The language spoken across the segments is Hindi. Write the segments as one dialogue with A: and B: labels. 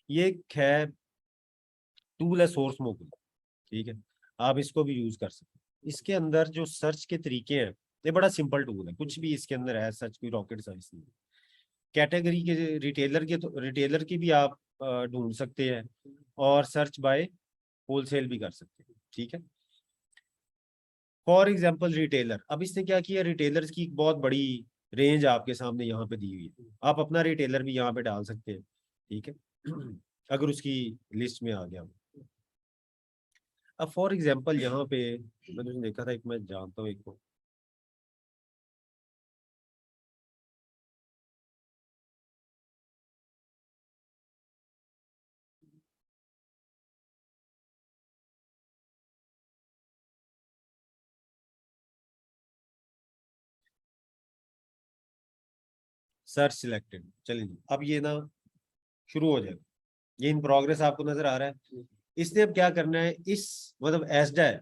A: ये एक है टूल है सोर्स मोगल, ठीक है, आप इसको भी यूज कर सकते हैं। इसके अंदर जो सर्च के तरीके हैं, ये बड़ा सिंपल टूल है, कुछ भी इसके अंदर है, सर्च कोई रॉकेट साइंस नहीं है। कैटेगरी के रिटेलर के, तो रिटेलर की भी आप ढूंढ सकते हैं, और सर्च बाय होलसेल भी कर सकते हैं, ठीक है। फॉर एग्जाम्पल रिटेलर, अब इसने क्या किया, रिटेलर्स की एक बहुत बड़ी रेंज आपके सामने यहाँ पे दी हुई है, आप अपना रिटेलर भी यहाँ पे डाल सकते हैं, ठीक है। अगर उसकी लिस्ट में आ गया। अब फॉर एग्जाम्पल यहाँ पे मैंने देखा था, एक मैं जानता हूँ एक को, सर्च सिलेक्टेड, चलिए जी, अब ये ना शुरू हो जाएगा, ये इन प्रोग्रेस आपको नजर आ रहा है। इसने अब क्या करना है, इस मतलब एसडा है,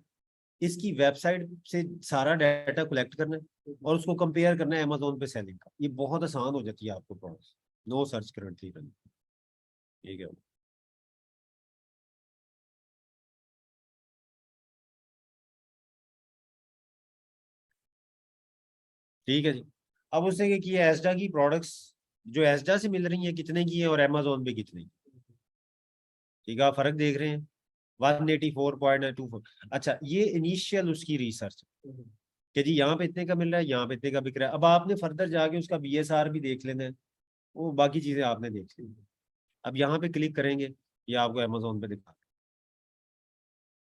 A: इसकी वेबसाइट से सारा डाटा कलेक्ट करना है और उसको कंपेयर करना है अमेजोन पे सेलिंग का। ये बहुत आसान हो जाती है आपको process, know search currently run, ठीक है। ठीक है जी। अब उसने क्या किया, एसडा की प्रोडक्ट्स जो एसडा से मिल रही है कितने की है और अमेजोन पे कितने की, ठीक है, आप फर्क देख रहे हैं, 184.24। अच्छा, ये इनिशियल उसकी रिसर्च कि जी यहाँ पे इतने का मिल रहा है, यहाँ पे इतने का बिक रहा है। अब आपने फर्दर जाके उसका बीएसआर भी देख लेना है, वो बाकी चीजें आपने देख ली। अब यहाँ पे क्लिक करेंगे, ये आपको अमेजोन पे दिखा,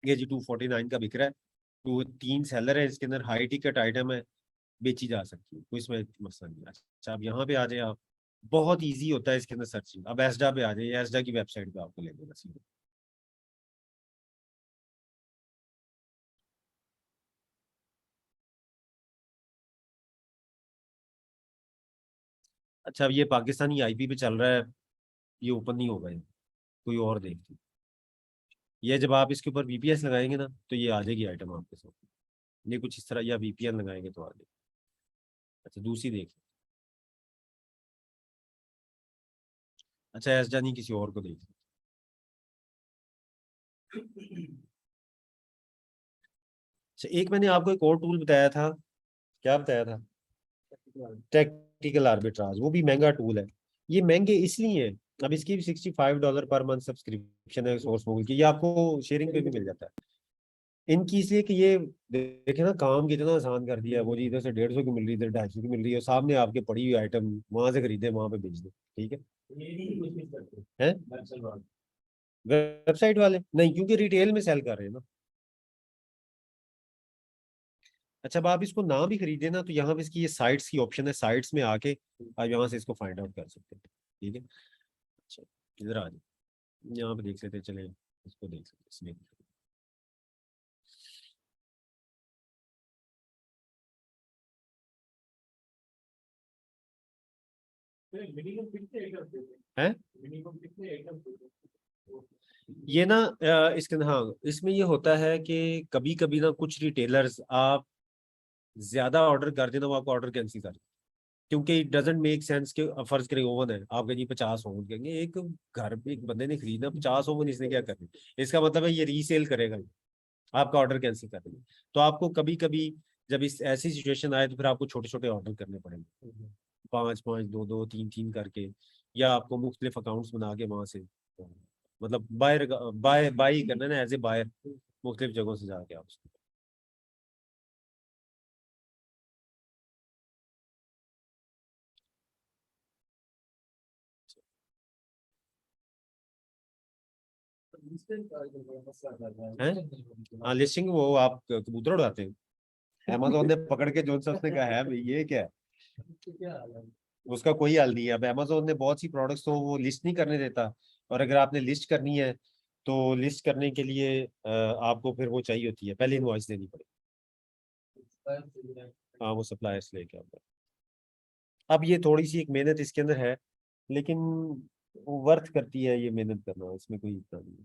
A: ये जी 249 का बिक रहा है, तो तीन सेलर है इसके अंदर, हाई टिकट आइटम है, बेची जा सकती है, कोई इसमें मसला नहीं है। अच्छा, अब यहाँ पे आ जाए आप, बहुत इजी होता है इसके अंदर सर्चिंग। अब एसडा पे आ जाए, एसडा की वेबसाइट पे आपको ले लेगा सीधे। अच्छा, अब ये पाकिस्तानी आईपी पे चल रहा है, ये ओपन नहीं होगा, ये कोई और देखती, ये जब आप इसके ऊपर वीपीएस लगाएंगे ना, तो ये आ जाएगी आइटम आपके साथ, ये कुछ इस तरह, या वीपीएन लगाएंगे तो आ जाएगी। अच्छा, दूसरी देखिए। अच्छा, एसडा नहीं, किसी और को देखिए। अच्छा, एक मैंने आपको एक और टूल बताया था, क्या बताया था, टेक्निकल आर्बिट्राज, वो भी महंगा टूल है। ये महंगे इसलिए हैं, अब इसकी भी $65 पर मंथ सब्सक्रिप्शन है सोर्स मोबाइल की, ये आपको शेयरिंग पे भी मिल जाता है। इनकी इसलिए कि ये देखे ना, काम कितना आसान कर दिया है, वो जी इधर से 150 की मिल रही है, इधर 250 की मिल रही है, और सामने आपके पड़ी हुई आइटम वहां से खरीदे वहां पे बेच दे, ठीक है। हैं वेबसाइट वाले नहीं, क्योंकि रिटेल में सेल कर रहे हैं ना। अच्छा, अब आप इसको ना भी खरीदे ना, तो यहाँ पे इसकी ये साइट्स की ऑप्शन है, साइट्स में आके आप यहाँ से इसको फाइंड आउट कर सकते हैं, ठीक है। अच्छा, इधर आ जाए, यहाँ पे देख सकते हैं, चले इसको देख सकते हैं इसमें। है ये ना इसके, हाँ, इसमें ये होता है कि कभी कभी ना कुछ रिटेलर्स आप ज्यादा ऑर्डर कर देना, वो आपको ऑर्डर कैंसिल कर दें, क्योंकि इट डजेंट मेक सेंस कि फर्ज करें ओवन है, आप कहेंगे 50 ओवन, कहेंगे एक घर पे एक बंदे ने खरीदा 50 ओवन, इसने क्या करना, इसका मतलब है ये रीसेल करेगा, आपका ऑर्डर कैंसिल कर देंगे। तो आपको कभी कभी जब इस ऐसी सिचुएशन आए, तो फिर आपको छोटे छोटे ऑर्डर करने पड़ेंगे, 5-5, 2-2, 3-3 करके, या आपको मुख्तलिफ अकाउंट्स बना के वहां से, मतलब बायर बाय करना ना, एज ए बायर, मुख्तलिफ जगहों से जाके आप उसको। हैं, हाँ, लिस्टिंग वो आप कबूतर उड़ाते हैं, अमेजोन ने पकड़ के जो सा उसने कहा है भाई ये क्या है, उसका कोई हल नहीं है। अब अमेजोन ने बहुत सी प्रोडक्ट्स तो वो लिस्ट नहीं करने देता, और अगर आपने लिस्ट करनी है, तो लिस्ट करने के लिए आपको फिर वो चाहिए होती है, पहले इनवॉइस देनी पड़ेगी। हाँ, वो सप्लायर्स लेके आता है। अब ये थोड़ी सी एक मेहनत इसके अंदर है, लेकिन वो वर्थ करती है ये मेहनत करना, इसमें कोई इतना नहीं है।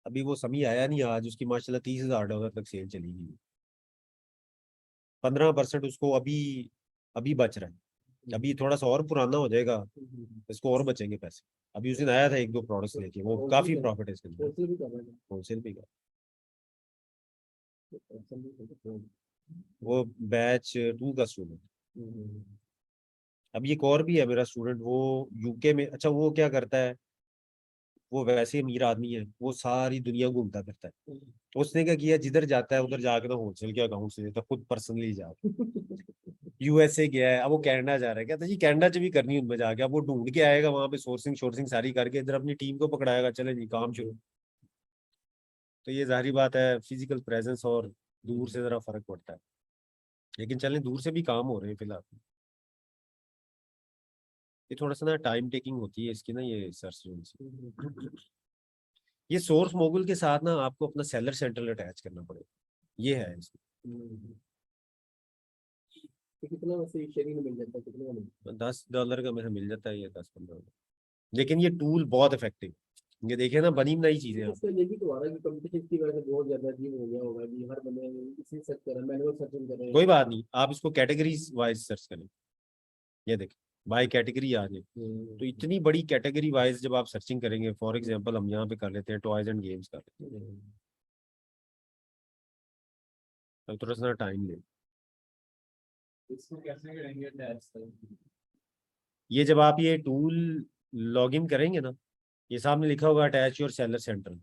A: अभी वो समी आया नहीं आज, उसकी माशाल्लाह $30,000 तक सेल चली गई, 15% उसको अभी अभी बच रहा है। अभी थोड़ा सा और पुराना हो जाएगा, इसको और बचेंगे पैसे। अभी उस दिन आया था एक दो प्रोडक्ट्स लेके, वो काफी प्रॉफिट है इसके अंदर, होलसेल भी का। वो बैच 2 का स्टूडेंट। अब एक और भी है मेरा स्टूडेंट, वो यूके में, अच्छा वो क्या करता है, वो वैसे अमीर आदमी है, वो सारी दुनिया घूमता करता है। तो उसने क्या किया, जिधर जाता है उधर जाके ना होलसेल के अकाउंट से देता, खुद पर्सनली जाके। यूएसए गया है, अब वो कनाडा जा रहा है, कहता जी कनाडा च भी करनी उनमें जाके, अब वो ढूंढ के आएगा वहां पे, सोर्सिंग शोर्सिंग सारी करके इधर अपनी टीम को पकड़ाएगा, चले जी काम शुरू। तो ये जाहिर बात है, फिजिकल प्रेजेंस और दूर से जरा फर्क पड़ता है, लेकिन चलें दूर से भी काम हो रहे हैं फिलहाल। ये थोड़ा सा ना टाइम टेकिंग होती है इसकी ना, ये सर्च से। ये सोर्स मोगुल के साथ ना आपको अपना सेलर सेंटर अटैच करना पड़ेगा, ये है इसमें।
B: तो कितना वैसे शेयरिंग में मिल जाता है, कितना में?
A: $10 का मेरा मिल जाता है, ये 10-15। लेकिन ये टूल बहुत इफेक्टिव, ये देखिए ना, बनी बनाई चीजें आप।
B: इसका ये भी तो आ रहा है कि कंपटीशन की वजह से बहुत ज्यादा अजीब हो गया होगा कि हर बंदे इसी सर्च कर रहा है, मैनुअल सर्चिंग कर रहे हैं।
A: कोई बात नहीं, आप इसको कैटेगरीज वाइज सर्च करें, ये देखिए बाय कैटेगरी आ जाए। तो इतनी बड़ी कैटेगरी वाइज जब आप सर्चिंग करेंगे, फॉर एग्जांपल हम यहाँ पे कर लेते हैं टॉयज एंड गेम्स कर लेते हैं, अब थोड़ा सा टाइम ले।
B: इसको कैसे करेंगे टैक्स?
A: ये जब आप ये टूल लॉग इन करेंगे ना, ये सामने लिखा होगा अटैच योर सेलर सेंटर,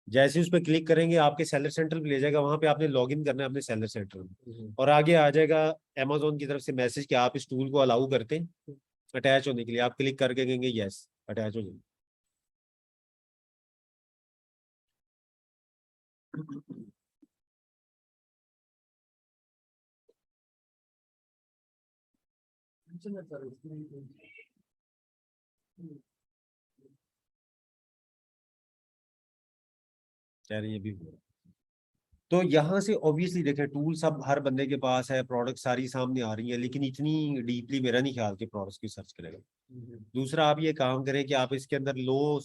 A: जैसे उस पर क्लिक करेंगे आपके सेलर सेंटर पे ले जाएगा, वहां पे आपने लॉग इन करना है अपने सेलर सेंटर में, और आगे आ जाएगा अमेजोन की तरफ से मैसेज कि आप इस टूल को अलाउ करते हैं अटैच होने के लिए। आप क्लिक करके कहेंगे यस अटैच हो जाएगा। कह रही है अभी हो रहा है। तो यहाँ से ऑब्वियसली देखें, टूल सब हर बंदे के पास है, प्रोडक्ट सारी सामने आ रही है, लेकिन इतनी डीपली मेरा नहीं ख्याल कि प्रोडक्ट्स की सर्च करेगा। दूसरा, आप ये काम करें कि आप इसके अंदर लो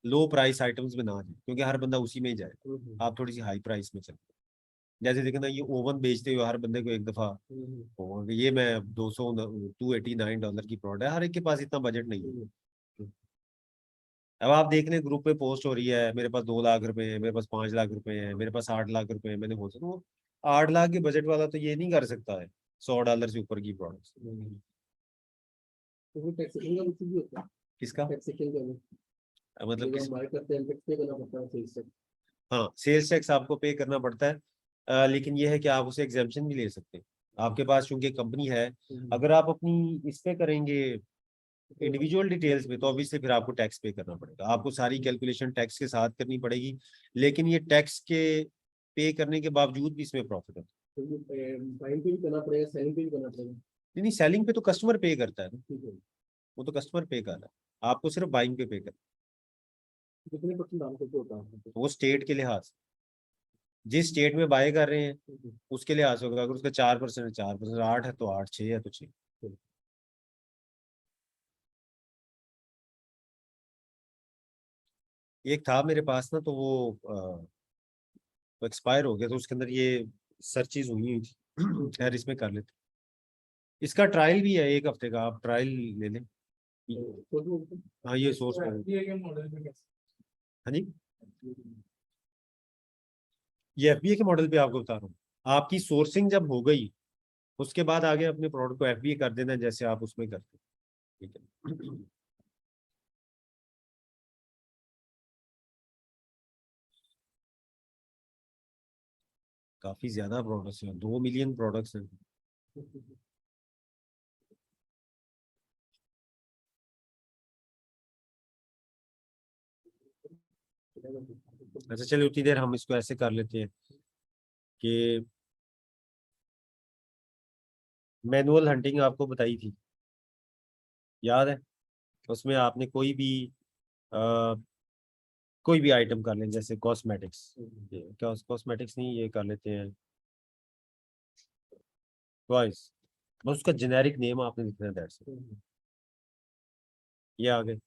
A: लो प्राइस आइटम्स में ना जाए, क्योंकि हर बंदा उसी में ही जाए। आप थोड़ी सी हाई प्राइस में चले, जैसे देखो ना, ये ओवन बेचते हुए हर बंदे को एक दफा होगा कि ये मैं 289 डॉलर की प्रोडक्ट है, हर एक के पास इतना बजट नहीं है। अब आप देख लें ग्रुप पे पोस्ट हो रही है, मेरे पास 2 लाख रुपए है, मेरे पास 5 लाख रुपए है, मेरे पास 8 लाख रुपए है, मैंने बोला तो 8 लाख के बजट वाला तो ये नहीं कर सकता है $100 से ऊपर की प्रोडक्ट।
B: तो टैक्सेशन का कुछ भी होता है?
A: किसका
B: टैक्सेशन का भी
A: मतलब
B: जब
A: किस?
B: हम बाय करते हैं टैक्स पे करना पड़ता है सेल्स टैक्स।
A: हाँ, सेल्स टैक्स आपको पे करना पड़ता है, लेकिन ये है कि आप उसे एग्जेम्पशन भी ले सकते हैं, आपके पास चूंकि कंपनी है। अगर आप अपनी इस पे करेंगे इंडिविजुअल डिटेल्स में, तो ऑब्वियसली फिर आपको टैक्स पे करना पड़ेगा, आपको सारी कैलकुलेशन टैक्स के साथ करनी पड़ेगी। लेकिन ये टैक्स के पे करने के बावजूद भी इसमें प्रॉफिट है।
B: तो ये बाइंग पे भी करना पड़ेगा, सेलिंग पे भी करना पड़ेगा?
A: नहीं नहीं, सेलिंग पे तो कस्टमर पे करता है ना,
B: ठीक है।
A: वो तो कस्टमर पे कर रहा है, आपको सिर्फ बाइंग पे करना
B: कितने परसेंट दाम करके होता है?
A: है। वो स्टेट के लिहाज से, जिस स्टेट में बाय कर रहे हैं उसके लिहाज से होगा। अगर उसका 4% है 4%, 8 है तो 8, 6 है तो 6। एक था मेरे पास ना, तो वो एक्सपायर हो गया, तो उसके अंदर ये सर्चेज हुई हुई थी। खैर इसमें कर लेते, इसका ट्रायल भी है 1 हफ्ते का, आप ट्रायल ले लें। हाँ ये सोर्स कोड। हाँ जी, ये एफबीए के मॉडल पे आपको बता रहा हूँ। आपकी सोर्सिंग जब हो गई, उसके बाद आगे अपने प्रोडक्ट को एफबीए कर देना, जैसे आप उसमें करते हैं, ठीक है। काफी ज्यादा प्रोडक्ट्स हैं, 2 मिलियन प्रोडक्ट्स हैं। अच्छा चलिए उतनी देर हम इसको ऐसे कर लेते हैं कि मैनुअल हंटिंग आपको बताई थी, याद है? उसमें आपने कोई भी आइटम कर लें, जैसे कॉस्मेटिक्स, क्या कॉस्मेटिक्स नहीं, ये कर लेते हैं टॉयज, बस उसका जेनेरिक नेम आपने लिखना है, दैट्स इट। ये आ गए।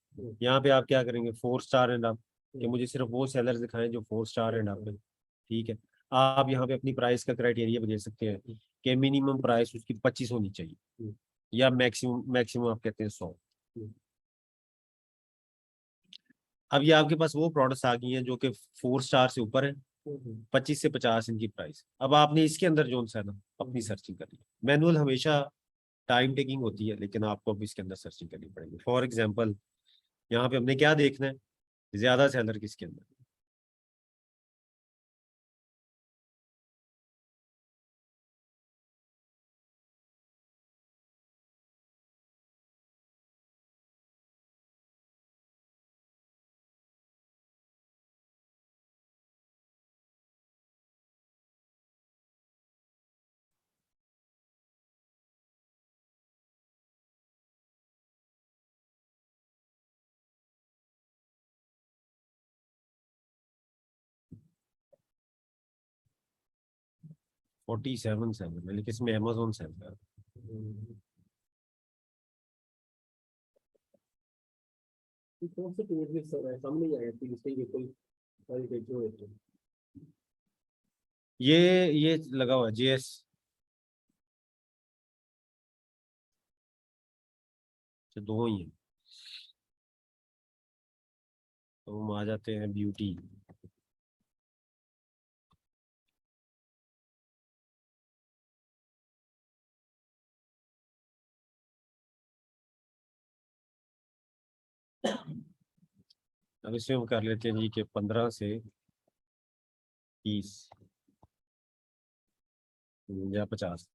A: यहाँ पे आप क्या करेंगे, 4 स्टार एंड अप, कि मुझे सिर्फ वो सेलर दिखाएं जो 4 स्टार एंड अप है, ठीक है। आप यहाँ पे अपनी प्राइस का क्राइटेरिया भी दे सकते हैं कि मिनिमम प्राइस उसकी 25 होनी चाहिए, या मैक्सिमम मैक्सिमम आप कहते हैं 100। अब ये आपके पास वो प्रोडक्ट्स आ गई हैं जो कि 4 स्टार से ऊपर है, 25 से 50 इनकी प्राइस। अब आपने इसके अंदर जो सा है ना अपनी सर्चिंग करनी है। मैनुअल हमेशा टाइम टेकिंग होती है, लेकिन आपको अब इसके अंदर सर्चिंग करनी पड़ेगी। फॉर एग्जाम्पल यहाँ पे हमने क्या देखना है, ज्यादा सेलर किसके अंदर। $47 सेलर है, लेकिन इसमें अमेजोन सेलर है।
B: कौन से पेज में सामने ही आया थी लिस्टिंग के कोई सारी पेज हो तो
A: ये लगा हुआ है जीएस। दो ही है, तो हम आ जाते हैं ब्यूटी। अब इसमें हम कर लेते हैं जी कि 15 से 30 या 50।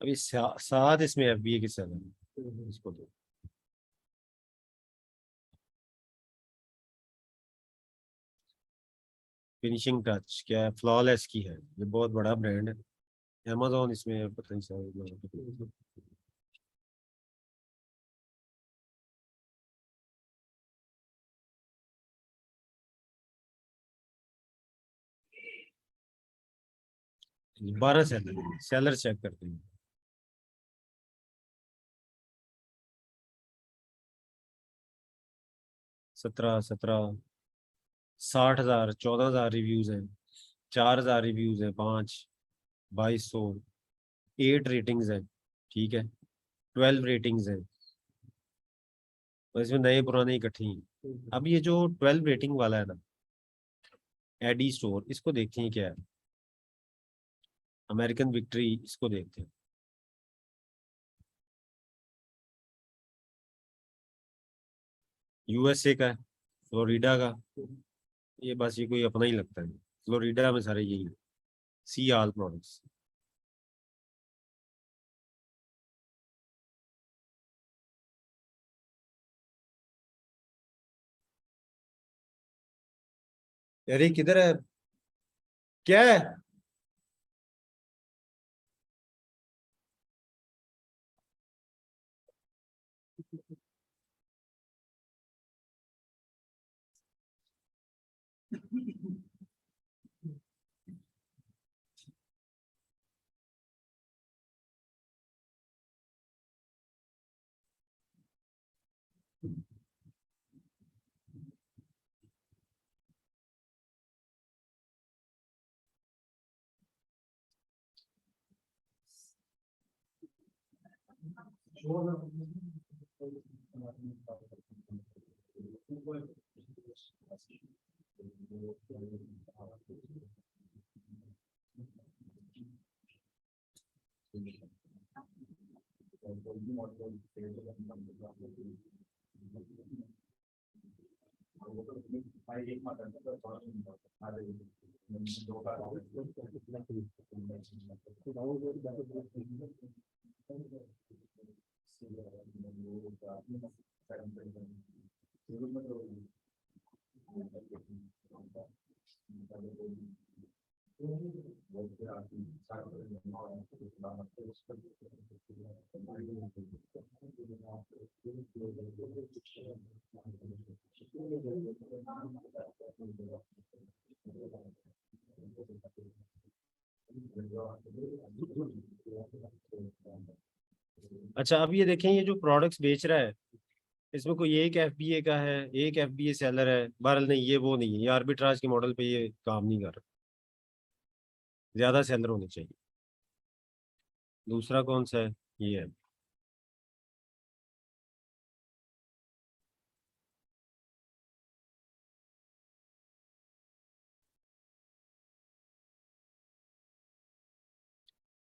A: अभी 7 इसमें एफबीए के सेलर है, इसको दो। फिनिशिंग टच क्या है, फ्लॉलेस की है, ये बहुत बड़ा ब्रांड है। अमेजोन इसमें पता नहीं सर। बारह सेलर चेक करते हैं। 17 60,000 14,000 रिव्यूज हैं, 4,000 रिव्यूज हैं, 2200 8 रेटिंग्स हैं, ठीक है, 12 रेटिंग्स हैं। और इसमें नए पुराने इकट्ठे हैं। अब ये जो 12 रेटिंग वाला है ना, एडी स्टोर, इसको देखते हैं क्या है। अमेरिकन विक्ट्री, इसको देखते हैं। यूएसए का है, फ्लोरिडा का। ये बस ये कोई अपना ही लगता है, फ्लोरिडा में सारे यही सी आल प्रोडक्ट्स। अरे किधर है, क्या है। अच्छा अब ये देखें, ये जो प्रोडक्ट्स बेच रहा है इसमें कोई एक एफबीए का है, एक एफबीए सेलर है, बहरहाल नहीं ये वो नहीं है, ये आर्बिट्राज के मॉडल पे ये काम नहीं कर रहा, ज्यादा सेलर होने चाहिए। दूसरा कौन सा है? ये है।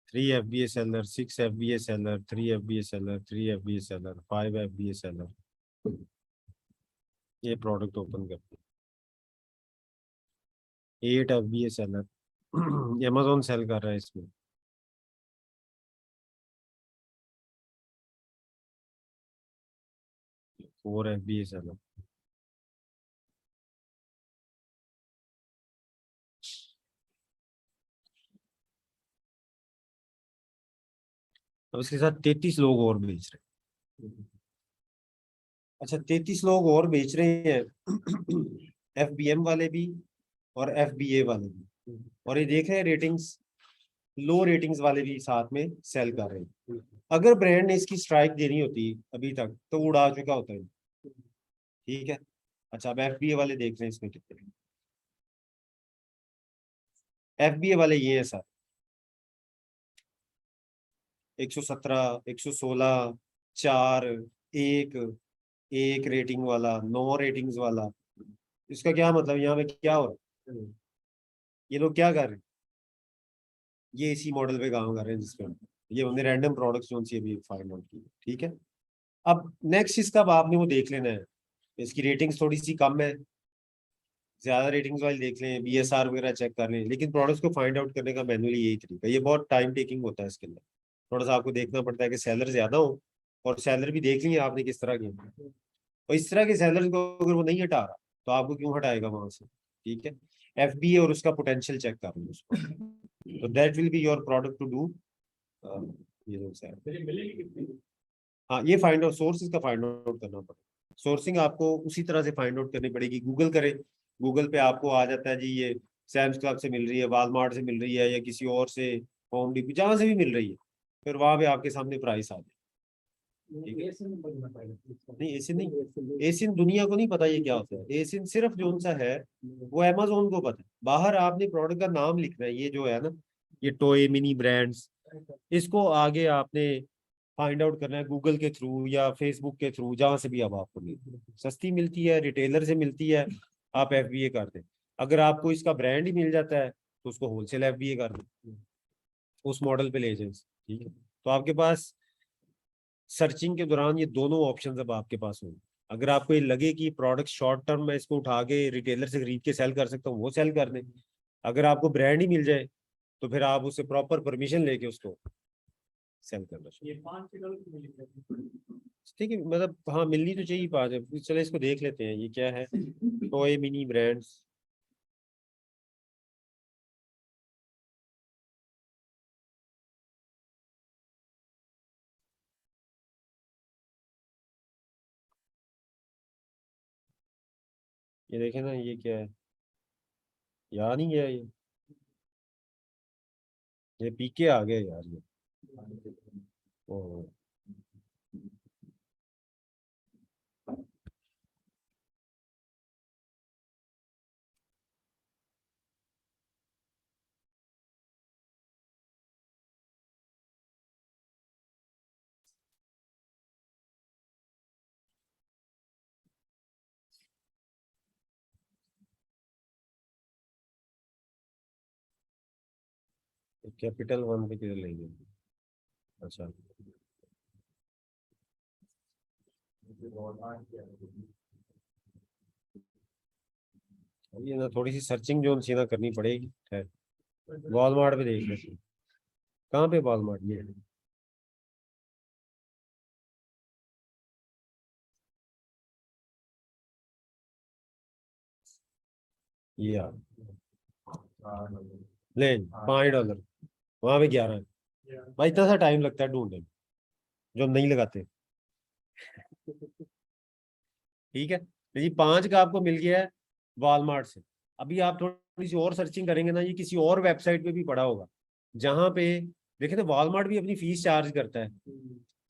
A: थ्री एफ बी ए सेलर, सिक्स एफ बी ए सेलर, थ्री एफ बी ए सेलर, थ्री एफ बी ए सेलर, फाइव एफ बी ए सेलर। ये प्रोडक्ट ओपन करते हैं। एट एफ बी ए सेलर। अमेजोन सेल कर रहा है इसमें। फोर एफ बी ए सेलर। अब इसके साथ 33 लोग और बेच रहे हैं। अच्छा, 33 लोग और बेच रहे हैं। एफ बी एम वाले भी और एफ बी ए वाले भी। और ये देख रहे हैं रेटिंग्स, लो रेटिंग्स वाले भी साथ में सेल कर रहे हैं। अगर ब्रांड ने इसकी स्ट्राइक देनी होती अभी तक तो वो उड़ा चुका होता है। ठीक है। अच्छा, अब एफ बी ए वाले देख रहे हैं इसमें कितने। एफ बी ए वाले ये है सर, 117, 116, 4, एक, एक रेटिंग वाला, 9 रेटिंग्स वाला। इसका क्या मतलब, यहाँ पे क्या हो रहा है? ये लोग क्या कर रहे हैं? ये इसी मॉडल पे काम कर रहे हैं जिसपे ये हमने रैंडम प्रोडक्ट्स जो सी अभी फाइंड आउट की। ठीक है। अब नेक्स्ट इसका अब आपने वो देख लेना है, इसकी रेटिंग्स थोड़ी सी कम है, ज्यादा रेटिंग्स वाली देख लें, बीएसआर वगैरह चेक कर लें। लेकिन प्रोडक्ट्स को फाइंड आउट करने का मैनुअली यही तरीका है। ये बहुत टाइम टेकिंग होता है इसके अंदर, थोड़ा सा आपको देखना पड़ता है कि सेलर ज्यादा हो, और सेलर भी देख लिए आपने किस तरह के हैं। और इस तरह के सेलर को अगर वो नहीं हटा रहा तो आपको क्यों हटाएगा वहां से? ठीक है। एफ बी ए और उसका पोटेंशियल चेक कर लो उसको, तो that will be your product to do. ये जो है, हाँ, ये फाइंड आउट सोर्सेज का फाइंड आउट करना पड़ेगा। सोर्सिंग आपको उसी तरह से फाइंड आउट करनी पड़ेगी। गूगल करें, गूगल पे आपको आ जाता है जी, ये सैम्स क्लब से मिल रही है, वालमार्ट से मिल रही है, या किसी और से, होम डिपो, जहां से भी मिल रही है, फिर वहां पे आपके सामने प्राइस आ जाए। ठीक है। नहीं एसिन नहीं, एसिन दुनिया को नहीं पता ये क्या होता है। एसिन सिर्फ जो सा है वो अमेजोन को पता है। बाहर आपने प्रोडक्ट का नाम लिखना है, ये जो है ना, ये टोए मिनी ब्रांड्स, इसको आगे आपने फाइंड आउट करना है गूगल के थ्रू या फेसबुक के थ्रू, जहां से भी अब आपको मिलती है, सस्ती मिलती है, रिटेलर से मिलती है, आप एफबीए कर दें। अगर आपको इसका ब्रांड ही मिल जाता है तो उसको होलसेल एफबीए कर दें, उस मॉडल पे ले जाए। ठीक है। तो आपके पास सर्चिंग के दौरान ये दोनों ऑप्शन अब आपके पास होंगे। अगर आपको ये लगे कि प्रोडक्ट शॉर्ट टर्म में इसको उठा के रिटेलर से खरीद के सेल कर सकता हूँ, वो सेल कर दें। अगर आपको ब्रांड ही मिल जाए तो फिर आप उससे प्रॉपर परमिशन लेके उसको सेल करना चाहिए। ठीक है, मतलब हाँ मिलनी तो चाहिए 5। चलो इसको देख लेते हैं, ये क्या है, टॉय मिनी ब्रांड्स। ये देखे ना, ये क्या है, यार नहीं गया ये पीके आ गया यार ये। ओ, कैपिटल वन पे किधर लेंगे? अच्छा, ये ना थोड़ी सी सर्चिंग जो सी ना करनी पड़ेगी। है, वॉलमार्ट पे देख लेते हैं। कहाँ पे वॉलमार्ट? ये यार ले, $5, वहां पे 11 है। भाई इतना सा टाइम लगता है ढूंढने में, जो हम नहीं लगाते। ठीक है, तो ये 5 का आपको मिल गया है वॉलमार्ट से। अभी आप थोड़ी सी और सर्चिंग करेंगे ना, ये किसी और वेबसाइट पे भी पड़ा होगा, जहां पे देखे तो वॉलमार्ट भी अपनी फीस चार्ज करता है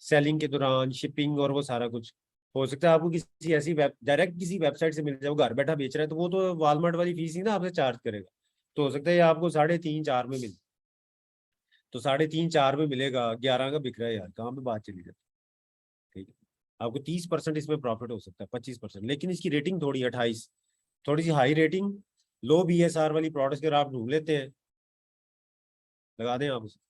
A: सेलिंग के दौरान, शिपिंग और वो सारा कुछ। हो सकता है आपको किसी ऐसी वेब डायरेक्ट किसी वेबसाइट से मिल जाए, वो घर बैठा बेच रहा है, तो वो तो वॉलमार्ट वाली फीस ही ना आपसे चार्ज करेगा। तो हो सकता है ये आपको 3.5-4 में मिले, तो 3.5-4 में मिलेगा, 11 का बिक रहा है यार, कहाँ पे बात चली जाती है। ठीक है, आपको 30% इसमें प्रॉफिट हो सकता है, 25%, लेकिन इसकी रेटिंग थोड़ी 28, थोड़ी सी हाई रेटिंग, लो BSR वाली प्रोडक्ट अगर आप ढूंढ लेते हैं, लगा दें आप उसे।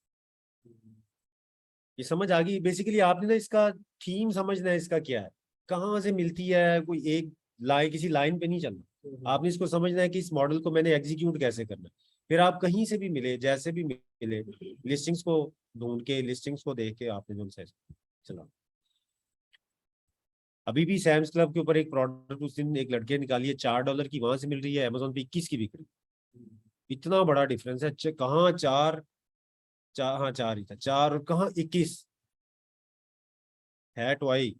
A: ये समझ आ गई बेसिकली, आपने ना इसका थीम समझना है, इसका क्या है, कहाँ से मिलती है, कोई एक लाइन, किसी लाइन पे नहीं चलना, आपने इसको समझना है कि इस मॉडल को मैंने एग्जीक्यूट कैसे करना है। फिर आप कहीं से भी मिले, जैसे भी मिले, लिस्टिंग्स को ढूंढ के, लिस्टिंग्स को देख के आपने जो से चला। अभी भी सैम्स क्लब के ऊपर एक प्रोडक्ट उस दिन एक लड़के निकाली है, $4 की, वहां से मिल रही है, अमेजोन पे 21 की बिक रही है। इतना बड़ा डिफरेंस है, कहाँ चार, चार, हाँ 4 ही था, 4 और कहाँ 21 है। टॉय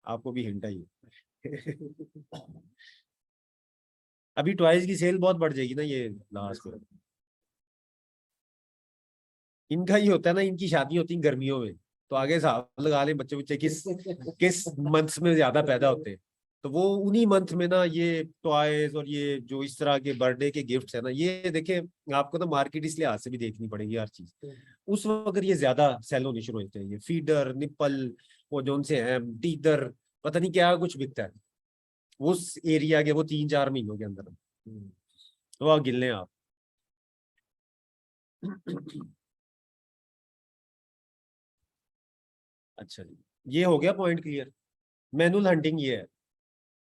A: आपको भी हिंट आई है। अभी टॉयज की सेल बहुत बढ़ जाएगी ना ये लास्ट में। इनका ही होता है ना, इनकी शादी होती है गर्मियों में, तो आगे साहब लगा ले बच्चे बच्चे किस किस मंथ्स में ज्यादा पैदा होते हैं, तो वो उन्हीं मंथ में ना ये टॉयज और ये जो इस तरह के बर्थडे के गिफ्ट्स है ना, ये देखे आपको ना मार्केट इस लिहाज से भी देखनी पड़ेगी हर चीज। उस वक्त ये ज्यादा सेल होने शुरू होते हैं, ये फीडर, निप्पल, वो जो से है टीदर, पता नहीं क्या कुछ बिकता है उस एरिया के, वो 3-4 महीनों के अंदर। तो आप गिन लें आप। अच्छा जी, ये हो गया पॉइंट क्लियर। मैनुअल हंटिंग ये है,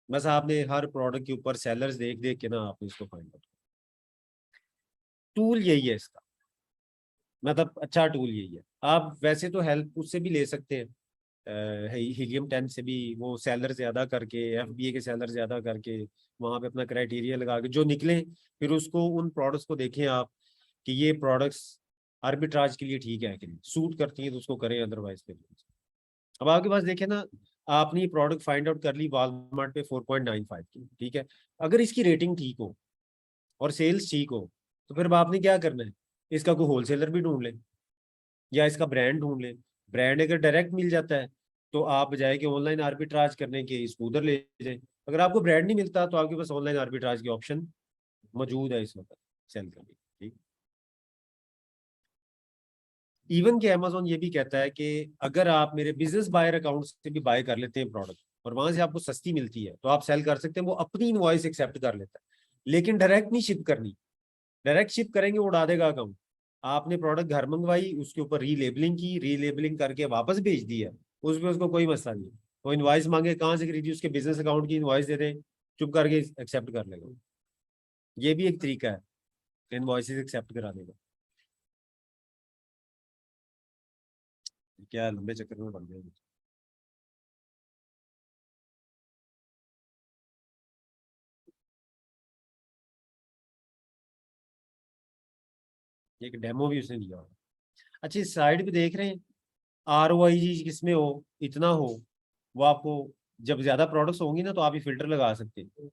A: बस आपने हर प्रोडक्ट के ऊपर सेलर्स देख देख के ना आपने इसको फाइंड आउट, टूल यही है इसका, मतलब अच्छा टूल यही है। आप वैसे तो हेल्प उससे भी ले सकते हैं, हीलियम 10 से भी, वो सेलर ज्यादा करके, FBA के सेलर ज्यादा करके, वहां पे अपना क्राइटेरिया लगा के जो निकले, फिर उसको उन प्रोडक्ट्स को देखें आप कि ये प्रोडक्ट्स आर्बिट्राज के लिए ठीक है कि नहीं, सूट करती हैं तो उसको करें, अदरवाइज फिर। अब आपके पास देखें ना, आपने प्रोडक्ट फाइंड आउट कर ली वॉलमार्ट पे 4.95 की, ठीक है, अगर इसकी रेटिंग ठीक हो और सेल्स ठीक हो, तो फिर अब आपने क्या करना है, इसका कोई होलसेलर भी ढूंढ ले, या इसका ब्रांड ढूंढ ले। ब्रांड अगर डायरेक्ट मिल जाता है, तो आप बजाय कि ऑनलाइन आर्बिट्राज करने के इसको उधर ले जाए। अगर आपको ब्रांड नहीं मिलता, तो आपके पास ऑनलाइन आर्बिट्राज की ऑप्शन मौजूद है इस वक्त सेल करने की, ठीक। इवन के अमेजोन ये भी कहता है कि अगर आप मेरे बिजनेस बायर अकाउंट से भी बाय कर लेते हैं प्रोडक्ट, और वहां से आपको सस्ती मिलती है, तो आप सेल कर सकते हैं, वो अपनी इनवॉइस एक्सेप्ट कर लेता है, लेकिन डायरेक्ट नहीं शिप करनी। डायरेक्ट शिप करेंगे वो उड़ा देगा अकाउंट। आपने प्रोडक्ट घर मंगवाई, उसके ऊपर रीलेबलिंग की, रीलेबलिंग करके वापस भेज दिया, उसमें उसको कोई मसला नहीं। वो इनवॉइस मांगे कहाँ से खरीदी, उसके बिजनेस अकाउंट की इनवॉइस दे दें, चुप करके एक्सेप्ट कर लेगा। ये भी एक तरीका है इनवॉइसेस एक्सेप्ट कराने का। क्या लंबे चक्कर में पड़ गए। एक डेमो भी उसने दिया होगा। अच्छा, इस साइड पे देख रहे हैं, ROI किसमें हो, इतना हो, वो आपको जब ज्यादा प्रोडक्ट्स होंगी ना, तो आप ये फिल्टर लगा सकते हैं।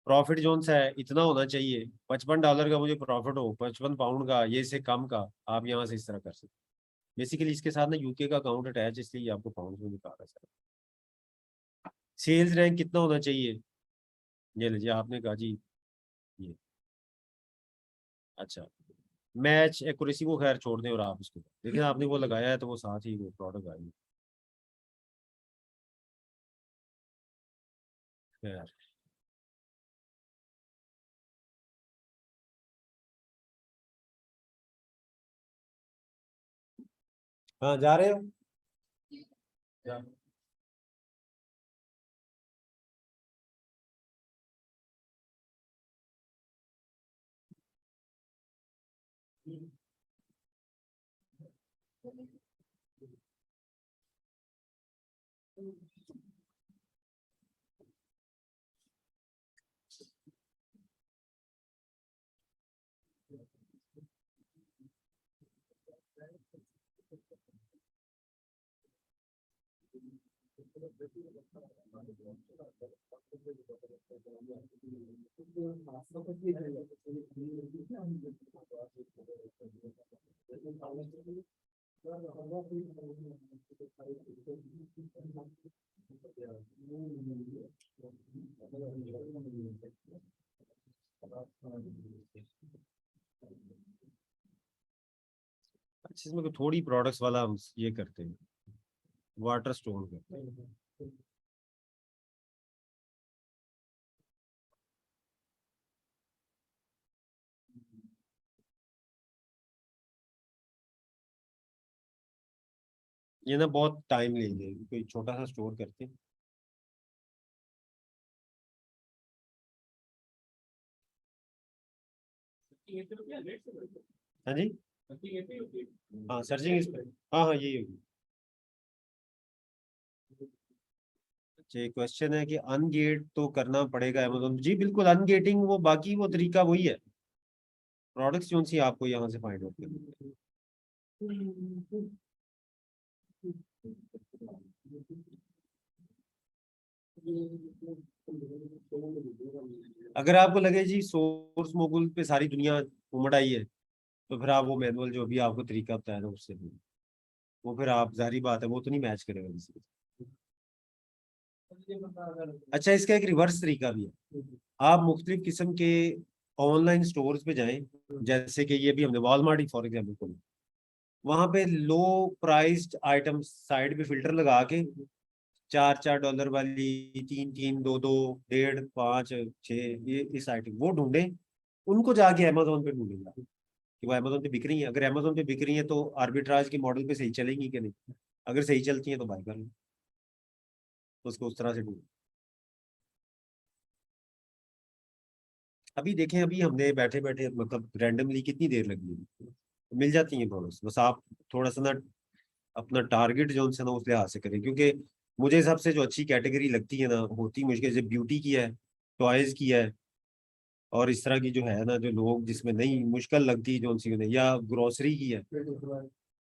A: प्रॉफिट जोन सा है, इतना होना चाहिए, $55 का मुझे प्रॉफिट हो, 55 पाउंड का, ये से कम का, आप यहाँ से इस तरह कर सकते हैं। बेसिकली इसके साथ ना यूके का अकाउंट अटैच, इसलिए ये आपको पाउंड में दिखा रहा है सर। सेल्स रैंक कितना होना चाहिए, ये लीजिए आपने कहा जी, ये। अच्छा, मैच एक्यूरेसी को खैर छोड़ दें, और आप उसको लेकिन आपने वो लगाया है, तो वो साथ ही वो प्रोडक्ट आएगी। खैर, हाँ जा रहे हो। जा- अच्छा, इसमें कोई थोड़ी प्रोडक्ट्स वाला हम ये करते हैं, वाटर स्टोन करते हैं। ये ना बहुत टाइम लेंगे, कोई छोटा सा स्टोर करते हैं। हाँ जी, हाँ सर्चिंग इस पे, हाँ हाँ यही होगी। अच्छा, ये क्वेश्चन है कि अनगेट तो करना पड़ेगा अमेजोन, जी बिल्कुल, अनगेटिंग वो बाकी वो तरीका वही है। प्रोडक्ट्स कौन सी आपको यहाँ से फाइंड आउट करनी है। अगर आपको लगे जी सोर्स मोगुल पे सारी दुनिया उमड़ आई है, तो फिर आप वो मैनुअल जो भी आपको तरीका बताया ना उससे भी, वो फिर आप जाहिर बात है वो तो नहीं मैच करेगा किसी के। अच्छा, इसका एक रिवर्स तरीका भी है। आप मुख्तलिफ किस्म के ऑनलाइन स्टोर्स पे जाएं, जैसे कि ये भी हमने वॉलमार्ट फॉर एग्जाम्पल खोला, वहां पे लो प्राइस्ड आइटम साइड पे फिल्टर लगा के, 4 4 डॉलर वाली, 3 3, 2 2, 1.5 5 6, ये इस आइटम वो ढूंढे, उनको जाके अमेजोन पे ढूंढेगा कि वो अमेजोन पे बिक रही है। अगर अमेजोन पे बिक रही है तो आर्बिट्राज के मॉडल पे सही चलेंगी कि नहीं, अगर सही चलती है तो बाय कर लो, तो उसको उस तरह से ढूंढ। अभी देखें, अभी हमने बैठे बैठे मतलब रैंडमली कितनी देर लगी है, मिल जाती है प्रोडक्ट्स, बस आप थोड़ा सा ना अपना टारगेट जो उनसे ना उस लिहाज से करें, क्योंकि मुझे हिसाब से जो अच्छी कैटेगरी लगती है ना, होती मुश्किल से ब्यूटी की है, टॉयज की है, और इस तरह की जो है ना, जो लोग जिसमें नहीं मुश्किल लगती जो उनसी उन्हें, या ग्रोसरी की है,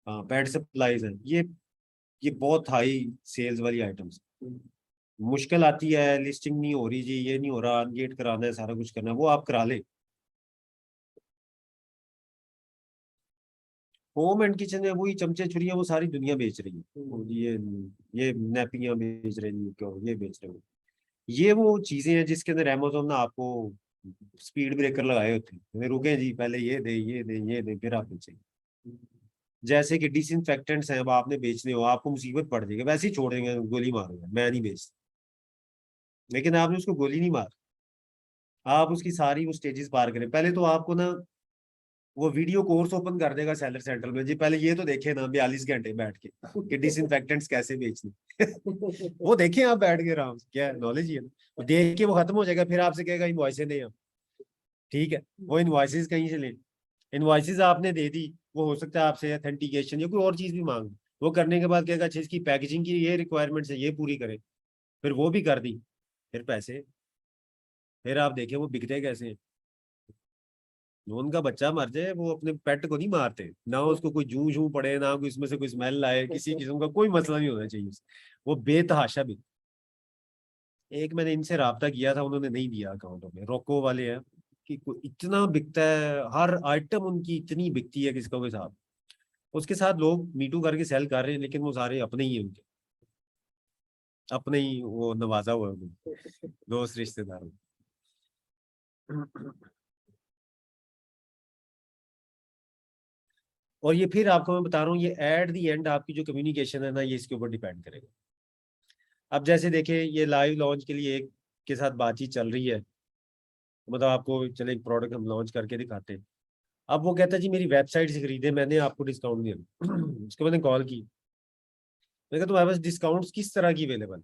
A: हाँ पेट सप्लाईज है, ये बहुत हाई सेल्स वाली आइटम्स। मुश्किल आती है, लिस्टिंग नहीं हो रही जी, ये नहीं हो रहा, अनगेट कराना है, सारा कुछ करना है, वो आप करा ले। होम एंड किचन में वही चमचे छुरियां वो सारी दुनिया बेच रही है, ये नैपियां बेच रही है, क्यों ये बेच रहे हो। ये वो चीजें हैं जिसके अंदर अमेजोन ना आपको स्पीड ब्रेकर लगाए होते हैं, रुके जी पहले ये दे ये दे ये दे फिर आप बेचेंगे। जैसे कि डिसइंफेक्टेंट्स हैं, अब आपने बेचने हो, आपको मुसीबत पड़ जाएगी, वैसे ही छोड़ देंगे, गोली मारूंगा मैं नहीं बेचता, लेकिन आपने उसको गोली नहीं मार, आप उसकी सारी वो स्टेजेस पार करें। पहले तो आपको ना वो वीडियो कोर्स ओपन कर देगा सेलर सेंट्रल में, जी पहले ये तो देखे ना 42 घंटे बैठ के कि डिसइंफेक्टेंट्स कैसे बेचने वो देखें आप बैठ के आराम से, क्या नॉलेज ही है ना, वो देख के वो खत्म हो जाएगा, फिर आपसे कहेगा इनवॉइसें नहीं, ठीक है, वो इनवॉइसेस कहीं से ले, इनवॉइसेस आपने दे दी, वो हो सकता है आपसे अथेंटिकेशन या कोई और चीज भी मांग, वो करने के बाद कहेगा अच्छा इसकी पैकेजिंग की ये रिक्वायरमेंट्स है, ये पूरी करें, फिर वो भी कर दी, फिर पैसे, फिर आप देखें वो बिकते कैसे हैं। उनका बच्चा मर जाए वो अपने पेट को नहीं मारते ना, उसको कोई जू जू पड़े ना, कोई इसमें से कोई स्मेल आए, किसी किस्म का कोई मसला नहीं होना चाहिए वो बेतहाशा भी। एक मैंने इनसे राब्ता किया था, उन्होंने नहीं दिया अकाउंट में, रोको वाले हैं, कि इतना बिकता है, हर आइटम उनकी इतनी बिकती है किसका कोई साहब, उसके साथ लोग मीटू करके सेल कर रहे हैं, लेकिन वो सारे अपने ही हैं उनके, अपने ही वो नवाजा हुआ है उन्होंने, दोस्त रिश्तेदारों। और ये फिर आपको मैं बता रहा हूँ, ये एट दी एंड आपकी जो कम्युनिकेशन है ना, ये इसके ऊपर डिपेंड करेगा। अब जैसे देखें, ये लाइव लॉन्च के लिए एक के साथ बातचीत चल रही है, मतलब आपको चले एक प्रोडक्ट हम लॉन्च करके दिखाते हैं, अब वो कहता है जी मेरी वेबसाइट से खरीदे, मैंने आपको डिस्काउंट दिया उसको मैंने कॉल की, मैंने कहा तुम्हारे पास डिस्काउंट किस तरह की अवेलेबल है,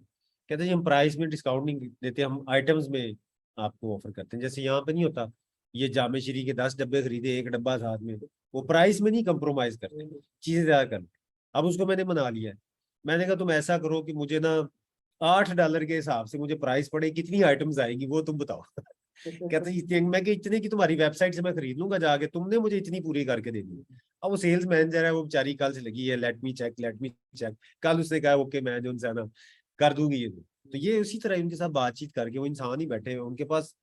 A: कहते हैं जी हम प्राइस में डिस्काउंट नहीं देते, हम आइटम्स में आपको ऑफर करते हैं, जैसे यहाँ पे नहीं होता, ये जामे श्री के 10 डब्बे खरीदे, एक डब्बा साथ में, वो प्राइस में नहीं कंप्रोमाइज करते, चीजें ज्यादा कर। अब उसको मैंने मना लिया है, मैंने कहा तुम ऐसा करो कि मुझे ना $8 के हिसाब से मुझे प्राइस पड़े, कितनी आइटम्स आएगी वो तुम बताओ कहते हैं इतने, मैं कि इतने की तुम्हारी वेबसाइट से मैं खरीद लूंगा जाके, तुमने मुझे इतनी पूरी करके दे दी। अब वो सेल्स मैनेजर है, वो बेचारी कल से लगी है, let me check let me check, कल उसने कहा ओके मैं जो उनसे ना कर दूंगी ये, तो ये उसी तरह उनके साथ बातचीत करके, वो इंसान ही बैठे हैं उनके पास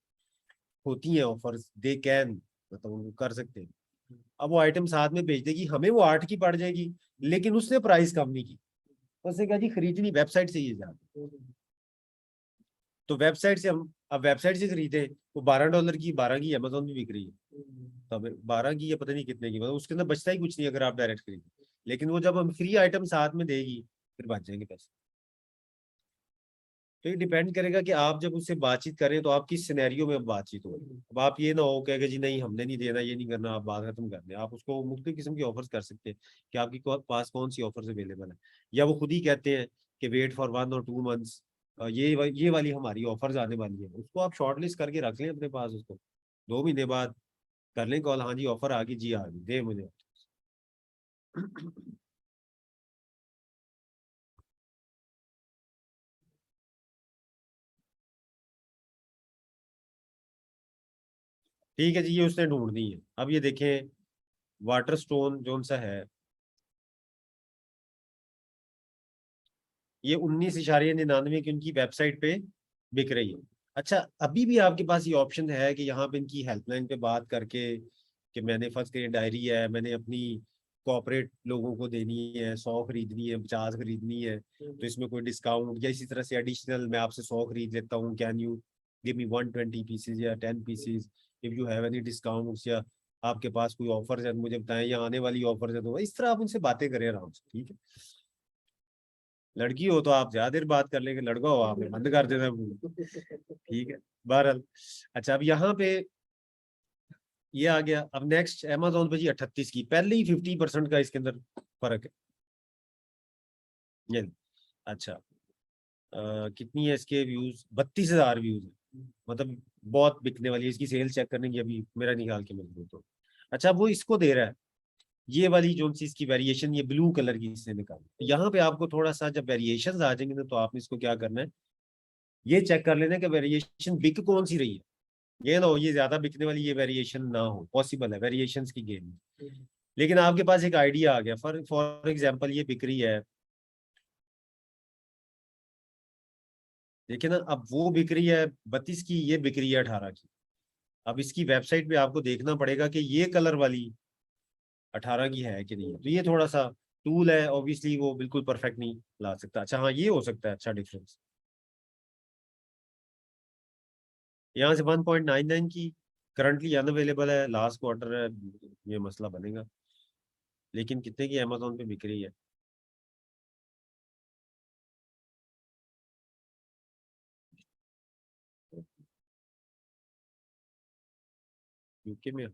A: होती हैं ऑफर्स, दे कैन, मतलब उनको कर सकते हैं। अब वो आइटम साथ में भेज देगी, हमें वो 8 की पड़ जाएगी, लेकिन उसने प्राइस कम नहीं की। उसने कहा जी खरीदनी वेबसाइट से ये जाती, तो वेबसाइट से हम अब वेबसाइट से खरीदे, वो $12 की 12 की अमेजोन में बिक रही है, तो हमें 12 की या पता नहीं कितने की, मतलब उसके अंदर बचता ही कुछ नहीं अगर आप डायरेक्ट खरीदे। लेकिन वो जब हम फ्री आइटम साथ में देगी फिर बच जाएंगे पैसे। तो ये डिपेंड करेगा कि आप जब उससे बातचीत करें तो आप किस सिनेरियो में बातचीत हो। अब आप ये ना हो कहे जी नहीं हमने नहीं देना, ये नहीं करना, आप बात खत्म कर दें। आप उसको मुख्तलिफ किस्म की ऑफर्स कर सकते हैं कि आपके पास कौन सी ऑफर्स अवेलेबल है, या वो खुद ही कहते हैं कि वेट फॉर 1 और 2 मंथ्स, ये वाली हमारी ऑफर्स आने वाली है, उसको आप शॉर्ट लिस्ट करके रख लें अपने पास। उसको 2 महीने बाद कर लें कॉल, हाँ जी ऑफर आ गई जी, आ गई दे मुझे। ठीक है जी, ये उसने ढूंढ दी है। अब ये देखें वाटर स्टोन जोन सा है, ये 19.99 की उनकी वेबसाइट पे बिक रही है। अच्छा अभी भी आपके पास ये ऑप्शन है कि यहाँ पे इनकी हेल्पलाइन पे बात करके कि मैंने फर्स्ट करिए डायरी है, मैंने अपनी कॉर्पोरेट लोगों को देनी है, 100 खरीदनी है, 50 खरीदनी है, तो इसमें कोई डिस्काउंट, या इसी तरह से एडिशनल मैं आपसे 100 खरीद लेता हूँ, can you give me 120 pieces या 10 pieces, if you have any discounts, या आपके पास कोई ऑफर है तो मुझे बताएं, या आने वाली ऑफर है, तो इस तरह आप उनसे बातें करें आराम से, ठीक है। लड़की हो तो आप ज्यादा देर बात कर लेंगे, लड़का हो आपने बंद कर देना फोन, ठीक है। बहरहाल अच्छा, अब यहाँ पे ये आ गया। अब नेक्स्ट अमेजोन पे जी 38 की, पहले ही 50% का इसके अंदर फर्क है। ये अच्छा कितनी है इसके व्यूज, 32,000 व्यूज है, मतलब बहुत बिकने वाली है। इसकी सेल चेक करने की अभी मेरा निकाल के मिल तो। अच्छा वो इसको दे रहा है, ये वाली जो सी इसकी वेरिएशन, ये ब्लू कलर की इसने निकाली। यहाँ पे आपको थोड़ा सा जब वेरिएशन आ जाएंगे ना, तो आपने इसको क्या करना है, ये चेक कर लेना कि वेरिएशन बिक कौन सी रही है। ये ना हो ये ज्यादा बिकने वाली ये वेरिएशन ना हो, पॉसिबल है वेरिएशन की गेम में। लेकिन आपके पास एक आइडिया आ गया, फॉर एग्जाम्पल ये बिक रही है, देखिए ना, अब वो बिक रही है 32 की, ये बिक रही है 18 की। अब इसकी वेबसाइट पे आपको देखना पड़ेगा कि ये कलर वाली 18 की है कि नहीं, तो ये थोड़ा सा टूल है, ऑब्वियसली वो बिल्कुल परफेक्ट नहीं ला सकता। अच्छा हाँ ये हो सकता है, अच्छा डिफरेंस यहाँ से 1.99 की करंटली अनअवेलेबल है, लास्ट क्वार्टर है, ये मसला बनेगा। लेकिन कितने की अमेजोन पे बिक रही है, यूके में।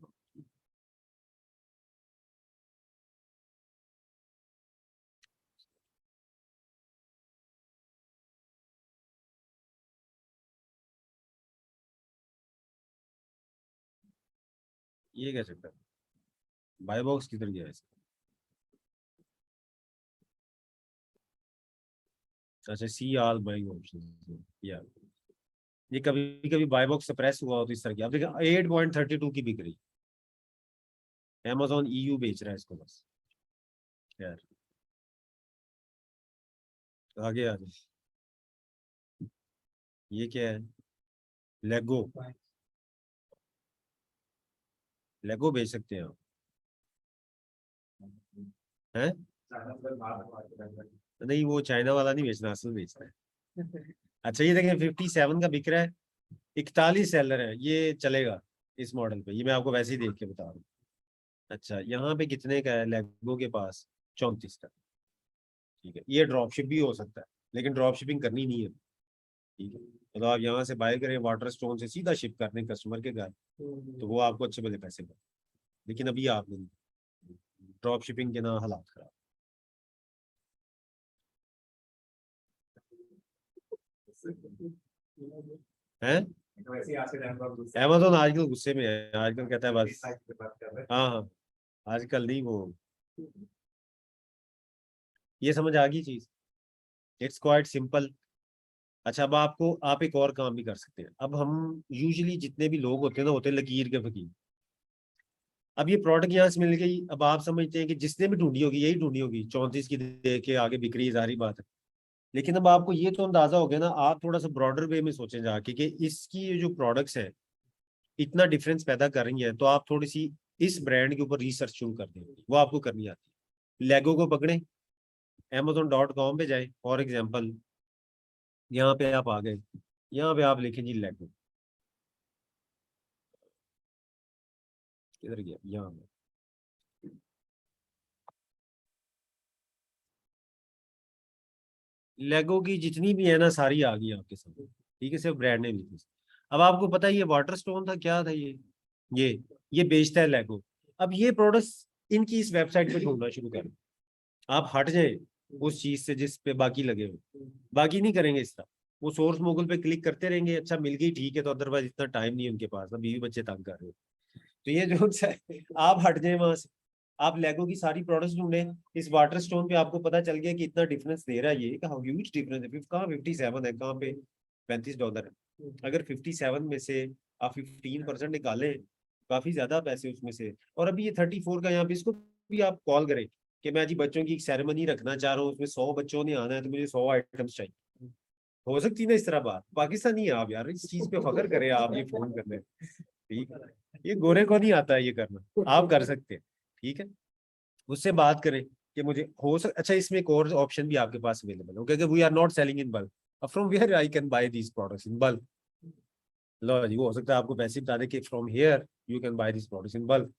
A: ये क्या चक्कर, बाय बॉक्स किधर गया है इसका? अच्छा सी ऑल बाइंग ऑप्शन, या ये कभी कभी बाय बॉक्स सप्रेस हुआ हो तो इस तरह की। अब देखिए 8.32 की बिक रही, अमेजोन ईयू बेच रहा है इसको बस। यार आगे आगे, ये क्या है, लेगो, लेगो बेच सकते हैं आप हैं? नहीं वो चाइना वाला नहीं बेचना, असल बेचना है। अच्छा ये देखें 57 का बिक रहा है, 41 सेलर है, ये चलेगा इस मॉडल पे, ये मैं आपको वैसे ही देख के बता रहा हूँ। अच्छा यहाँ पे कितने का है लेगो के पास, 34 का, ठीक है। ये ड्रॉप शिप भी हो सकता है, लेकिन ड्रॉप शिपिंग करनी नहीं है, ठीक है। तो आप यहाँ से बाय करें वाटर स्टोन से, सीधा शिप कर दें कस्टमर के घर, तो वो आपको अच्छे भले पैसे दें। लेकिन अभी आप नहीं, ड्रॉप शिपिंग के ना हालात खराब है। अमेजोन आजकल गुस्से में है, आजकल कहता है बस, हाँ हाँ, आजकल नहीं वो, ये समझ आ गई चीज, इट्स क्वाइट सिंपल। अच्छा अब आपको, आप एक और काम भी कर सकते हैं। अब हम यूजुअली जितने भी लोग होते हैं ना, होते हैं लकीर के फकीर। अब ये प्रोडक्ट यहाँ से मिल गई, अब आप समझते हैं कि जिसने भी ढूंढी होगी यही ढूंढी होगी, 34 की दे के आगे बिक्री सारी बात है। लेकिन अब आपको ये तो अंदाजा हो गया ना, आप थोड़ा सा ब्रॉडर वे में सोचें जाके कि इसकी ये जो प्रोडक्ट्स हैं इतना डिफरेंस पैदा कर रही हैं, तो आप थोड़ी सी इस ब्रांड के ऊपर रिसर्च शुरू कर दें, वो आपको करनी आती है। लेगो को पकड़े, amazon.com पे जाए, फॉर एग्जाम्पल यहाँ पे आप आ गए, यहाँ पे आप लिखें जी लेगो, किधर गया, यहाँ पे लेगो की जितनी भी है ना सारी आ गई आपके सामने, ठीक है, सिर्फ ब्रांड नेम लिखी। अब आपको पता है ये वाटर स्टोन था, क्या था ये ये बेचता है लेगो। अब ये प्रोडक्ट्स इनकी इस वेबसाइट पे ढूंढना शुरू करें, आप हट जाए उस चीज से जिस पे बाकी लगे हुए, बाकी नहीं करेंगे इस तरह, वो सोर्स मोगल पे क्लिक करते रहेंगे, अच्छा मिल गई ठीक है, तो अदरवाइज इतना टाइम नहीं है उनके पास, अब बीवी बच्चे तंग कर रहे हो। तो ये जो आप हट जाए वहां से, आप लेगो की सारी प्रोडक्ट्स ढूंढे, इस वाटर स्टोन पे आपको पता चल गया कि इतना डिफरेंस दे रहा है, ये कहा ह्यूज डिफरेंस है, कहाँ 57 है, कहाँ पे $35 है। अगर 57 में से आप 15% निकालें, काफी ज्यादा पैसे उसमें से। और अभी ये 34 का यहाँ पे, इसको भी आप कॉल करें कि मैं जी बच्चों की एक सेरेमनी रखना चाह रहा हूँ, उसमें 100 बच्चों ने आना है, तो मुझे 100 आइटम्स चाहिए, हो सकती है ना इस तरह बात। पाकिस्तानी है आप यार, इस चीज पे फख्र करें आप, ये फोन करने, ठीक है, ये गोरे को नहीं आता है ये करना, आप कर सकते हैं, ठीक है। उससे बात करें कि मुझे हो सक अच्छा, इसमें एक और ऑप्शन भी आपके पास अवेलेबल है, क्योंकि we are not selling in bulk, from where I can buy these products in bulk. लो जी, वो हो सकता है आपको पैसे बता दे कि from here you can buy this products in bulk,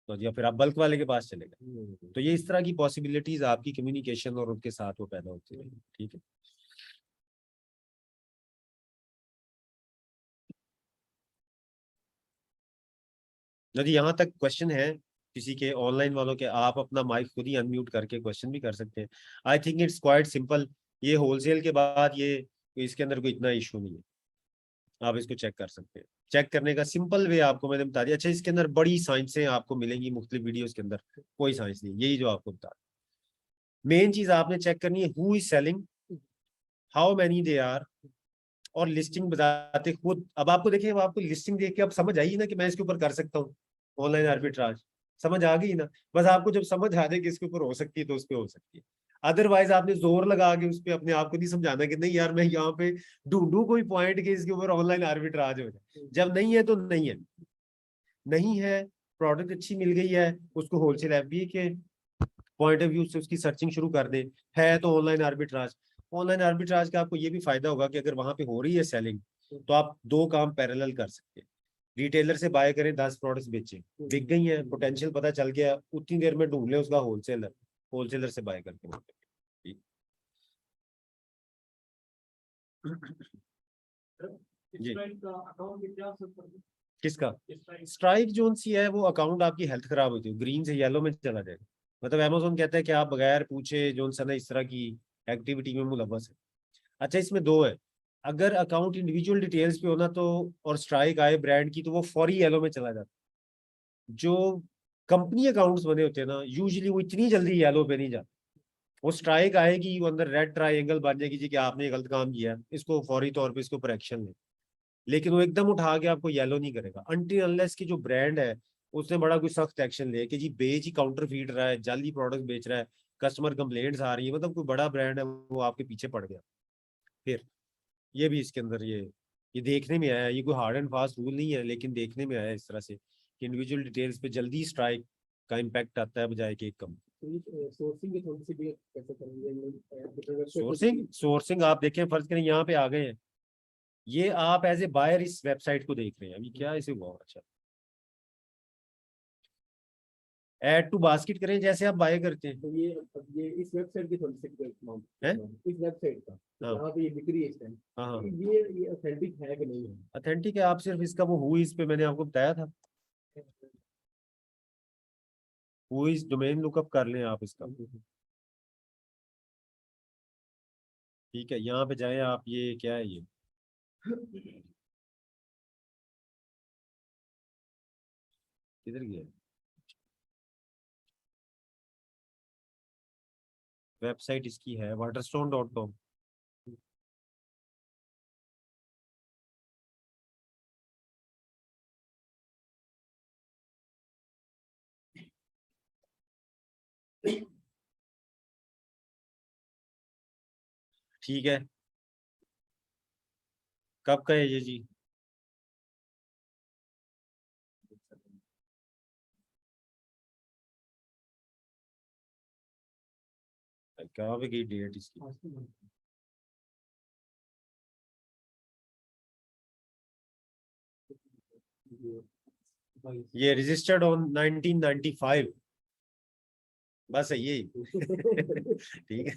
A: तो जी फिर आप बल्क वाले के पास चले गए। तो ये इस तरह की पॉसिबिलिटीज आपकी कम्युनिकेशन और उनके साथ वो पैदा होती है, ठीक है। यदि यहाँ तक क्वेश्चन है किसी के ऑनलाइन वालों के, आप अपना माइक खुद ही अनम्यूट करके क्वेश्चन भी कर सकते हैं। I think it's quite simple, ये होलसेल के बाद ये इसके अंदर कोई इतना इशू नहीं है, आप इसको चेक कर सकते हैं। चेक करने का सिंपल वे आपको मैंने बता दिया। अच्छा, इसके अंदर बड़ी साइंसें आपको मिलेंगी मुख्तलिफ वीडियोस के अंदर, कोई साइंस नहीं, यही जो आपको बता, मेन चीज आपने चेक करनी है, who is selling, how many they are, और लिस्टिंग बताते खुद। अब आपको देखिए, अब आपको लिस्टिंग देख के अब समझ आई ना कि मैं इसके ऊपर कर सकता हूँ ऑनलाइन आर्बिट्राज, समझ आ गई ना। बस आपको जब समझ आ जाए कि इसके ऊपर हो सकती है तो उस पर हो सकती है, अदरवाइज आपने जोर लगा के उस पर अपने आप को नहीं समझाना कि नहीं यार मैं यहाँ पे ढूंढू कोई पॉइंट के इसके ऊपर ऑनलाइन आर्बिट्राज हो जाए। जब नहीं है तो नहीं है, नहीं है, प्रोडक्ट अच्छी मिल गई है, उसको होलसेल एफबीए के पॉइंट ऑफ व्यू से उसकी सर्चिंग शुरू कर दे, है तो ऑनलाइन आर्बिट्राज। ऑनलाइन आर्बिट्राज का आपको ये भी फायदा होगा कि अगर वहां पे हो रही है सेलिंग, तो आप दो काम पैरेलल कर सकते हैं। रिटेलर से बाय करें, 10 प्रोडक्ट्स बेचें, बिक गई हैं, पोटेंशियल पता चल गया, उतनी देर में ढूंढ लें उसका होलसेलर, होलसेलर से बाय करके ठीक। जी, किसका स्ट्राइक जोन सी है, वो अकाउंट आपकी हेल्थ खराब होती है, ग्रीन से येलो में चला जाएगा। मतलब अमेजोन कहता है कि आप बगैर पूछे जोन सा ना इस तरह की एक्टिविटी में मुलव्वस है। अच्छा, इसमें दो है, अगर अकाउंट इंडिविजुअल डिटेल्स पे होना तो, और स्ट्राइक आए ब्रांड की, तो वो फौरी येलो में चला जाता है। जो कंपनी अकाउंट्स बने होते हैं ना, यूजुअली वो इतनी जल्दी येलो पे नहीं जाते, वो स्ट्राइक आएगी, वो अंदर रेड ट्राइंगल बन जाएगी जी कि आपने ये गलत काम किया, इसको फौरी तौर पे इसके ऊपर एक्शन ले। लेकिन वो एकदम उठा के आपको येलो नहीं करेगा, अनटिल अनलेस की जो ब्रांड है उसने बड़ा कोई सख्त एक्शन ले कि जी बेच ही काउंटर फीड रहा है, जाली प्रोडक्ट बेच रहा है, कस्टमर कंप्लेंट्स आ रही है, मतलब कोई बड़ा ब्रांड है वो आपके पीछे पड़ गया, फिर ये भी इसके अंदर ये देखने में आया, ये कोई हार्ड एंड फास्ट रूल नहीं है, लेकिन देखने में आया इस तरह से कि इंडिविजुअल डिटेल्स पे जल्दी स्ट्राइक का इम्पैक्ट आता है बजाय कि एक कम।
B: सोर्सिंग की थोड़ी सी भी कैसे करेंगे,
A: सोर्सिंग सोर्सिंग आप देखें, फर्ज करें यहाँ पे आ गए हैं, ये आप एज ए बायर इस वेबसाइट को देख रहे हैं, अभी क्या इसे हुआ, अच्छा ऐड टू बास्केट करें जैसे आप बाय करते हैं,
B: तो ये इस वेबसाइट की थोड़ी सी
A: हैं?
B: इस वेबसाइट का
A: हाँ
B: जहाँ पे ये बिक रही है इस टाइम,
A: हाँ हाँ,
B: ये ऑथेंटिक है कि नहीं है?
A: अथेंटिक है। आप सिर्फ इसका वो हु इज पे मैंने आपको बताया था, हु इज डोमेन लुकअप कर लें आप इसका, ठीक है। यहाँ पे जाए आप, ये क्या है ये, किधर गया, वेबसाइट इसकी है waterstone.com। ठीक है, कब का है ये जी? कहाँ पे गई डेट इसकी? ये रजिस्टर्ड ऑन 1995। बस है यही। ठीक है,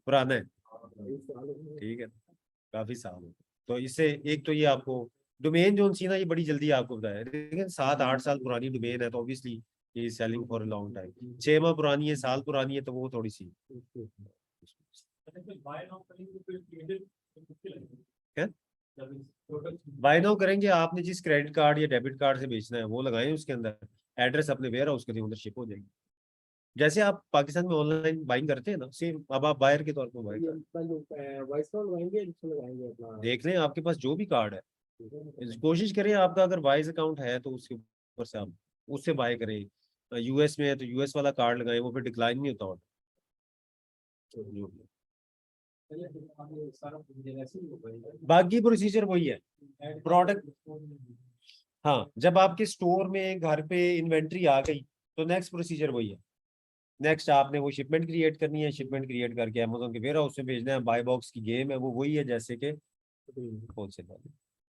A: पुराना है। ठीक है, काफी साल हो। तो इससे एक तो ये आपको डोमेन जो सी ना, ये बड़ी जल्दी आपको बताया, लेकिन 7-8 साल पुरानी डोमेन है तो ऑब्वियसली ये सेलिंग फॉर लॉन्ग टाइम। 6 माह पुरानी है, साल पुरानी है, तो वो थोड़ी सी क्या बाय नाउ करेंगे। आपने जिस क्रेडिट कार्ड या डेबिट कार्ड से बेचना है वो लगाएं, उसके अंदर एड्रेस अपने वेयर हाउस के उधर शिप हो जाएगी। जैसे आप पाकिस्तान में ऑनलाइन बाइंग करते हैं ना, सेम अब आप बायर के तौर पर बाय
B: वॉइस कॉल लगाएंगे, जिसमें लगाएंगे अपना।
A: देख लें आपके पास जो भी कार्ड है, कोशिश करें आपका अगर वाइज अकाउंट है तो उसके ऊपर से आप उससे बाय करें। यूएस में है तो यूएस वाला कार्ड लगाएं, वो फिर डिक्लाइन नहीं होता ऑर्डर। बाकी प्रोसीजर वही है, प्रोडक्ट। हाँ, जब आपके स्टोर में घर पे इन्वेंट्री आ गई तो नेक्स्ट प्रोसीजर वही है। नेक्स्ट आपने वो शिपमेंट क्रिएट करनी है, शिपमेंट क्रिएट करके अमेज़न के वेयर हाउस में भेजना है। बाय बॉक्स की गेम है वो, वही है जैसे कि होलसेल वाली।